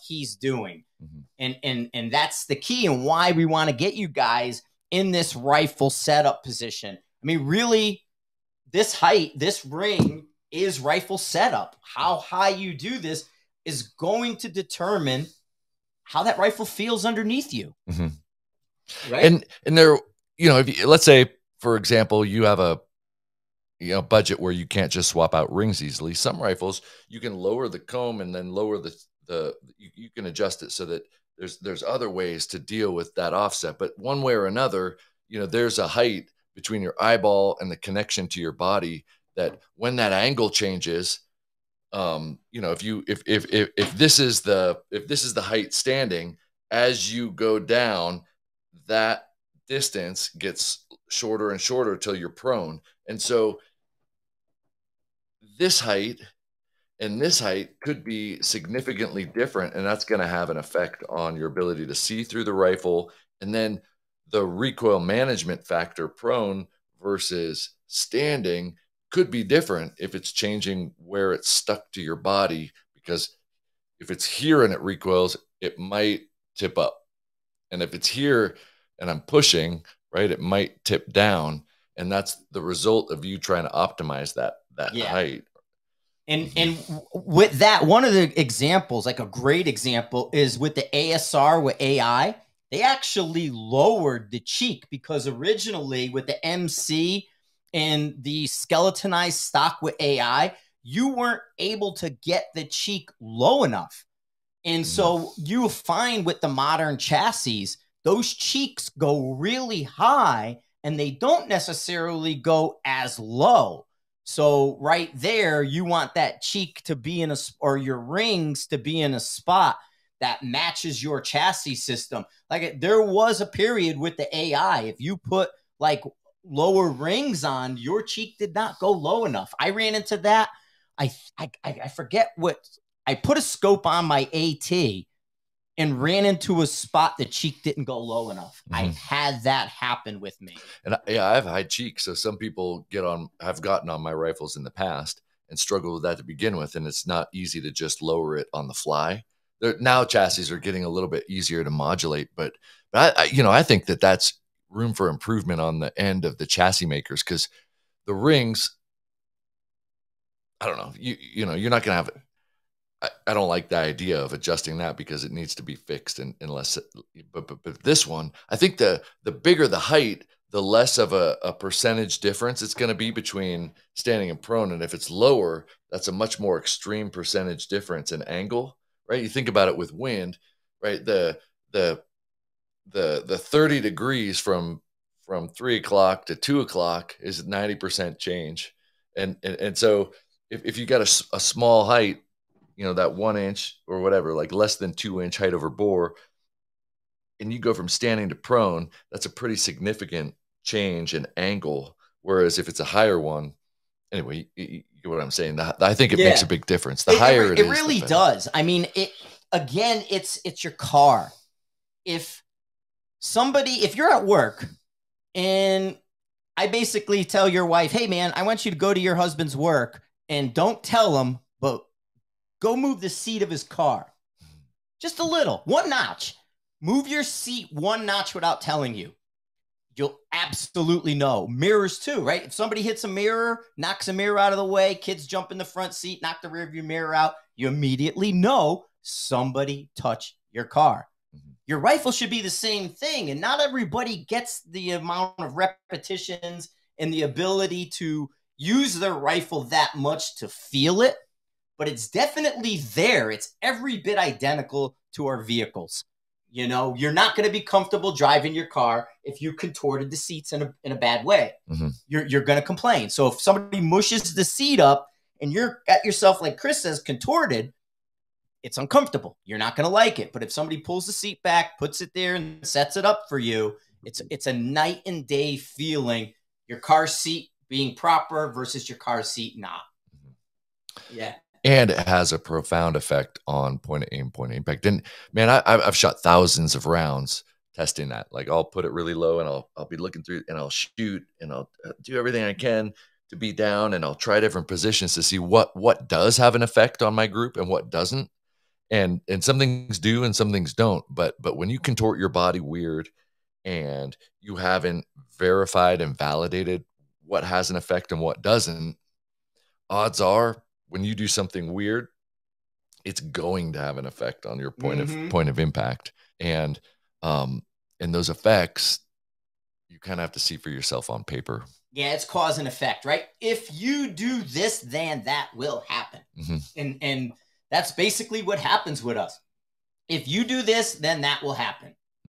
he's doing. Mm-hmm. And that's the key and why we want to get you guys in this rifle setup position. I mean, really, this height, this ring is rifle setup. How high you do this is going to determine how that rifle feels underneath you. Mm-hmm. Right. And there, you know, if you, let's say, for example, you have a budget where you can't just swap out rings easily. Some rifles, you can lower the comb and then lower you can adjust it so that there's other ways to deal with that offset. But one way or another, you know, there's a height between your eyeball and the connection to your body that when that angle changes, you know, if this is the height standing, as you go down, that distance gets shorter and shorter till you're prone. And so this height and this height could be significantly different, and that's going to have an effect on your ability to see through the rifle. And then the recoil management factor, prone versus standing, could be different if it's changing where it's stuck to your body, because if it's here and it recoils, it might tip up. And if it's here and I'm pushing, right, it might tip down. And that's the result of you trying to optimize that height. And with that, one of the examples, like a great example, is with the ASR with AI. They actually lowered the cheek because originally with the MC and the skeletonized stock with AI, you weren't able to get the cheek low enough. And so you find with the modern chassis, those cheeks go really high and they don't necessarily go as low. So right there, you want that cheek to be in or your rings to be in a spot that matches your chassis system. Like there was a period with the AI, if you put like lower rings on, your cheek did not go low enough. I ran into that. I forget what, I put a scope on my AT and ran into a spot the cheek didn't go low enough. I had that happen with me. And I have high cheek, so some people have gotten on my rifles in the past and struggled with that to begin with, and it's not easy to just lower it on the fly. Now chassis are getting a little bit easier to modulate, but I think that's room for improvement on the end of the chassis makers, because the rings, I don't know, you know, you're not gonna have it. I don't like the idea of adjusting that because it needs to be fixed, but this one, I think the bigger the height, the less of a percentage difference it's going to be between standing and prone. And if it's lower, that's a much more extreme percentage difference in angle, right? You think about it with wind, right? The 30 degrees from 3 o'clock to 2 o'clock is 90% change. And so if you got a small height, you know, that 1 inch or whatever, like less than 2 inch height over bore, and you go from standing to prone, that's a pretty significant change in angle. Whereas if it's a higher one, anyway, you get what I'm saying. I think it makes a big difference. The higher it is, it really does. I mean, it's your car. If you're at work and I basically tell your wife, hey man, I want you to go to your husband's work and don't tell him, but go move the seat of his car. Just a little, 1 notch. Move your seat 1 notch without telling you. You'll absolutely know. Mirrors too, right? If somebody hits a mirror, knocks a mirror out of the way, kids jump in the front seat, knock the rear view mirror out, you immediately know somebody touched your car. Your rifle should be the same thing. And not everybody gets the amount of repetitions and the ability to use their rifle that much to feel it. But it's definitely there. It's every bit identical to our vehicles. You know, you're not going to be comfortable driving your car if you contorted the seats in a bad way. You're going to complain. So if somebody mushes the seat up and you're at yourself, like Chris says, contorted, it's uncomfortable. You're not going to like it. But if somebody pulls the seat back, puts it there and sets it up for you, it's a night and day feeling. Your car seat being proper versus your car seat not. Yeah. And it has a profound effect on point of aim, point of impact. And man, I've shot thousands of rounds testing that. Like I'll put it really low and I'll be looking through and I'll shoot and I'll do everything I can to be down, and I'll try different positions to see what does have an effect on my group and what doesn't. And some things do and some things don't. But when you contort your body weird and you haven't verified and validated what has an effect and what doesn't, odds are when you do something weird, it's going to have an effect on your point of impact. And those effects you kind of have to see for yourself on paper. Yeah, it's cause and effect, right? If you do this, then that will happen. And that's basically what happens with us. If you do this, then that will happen.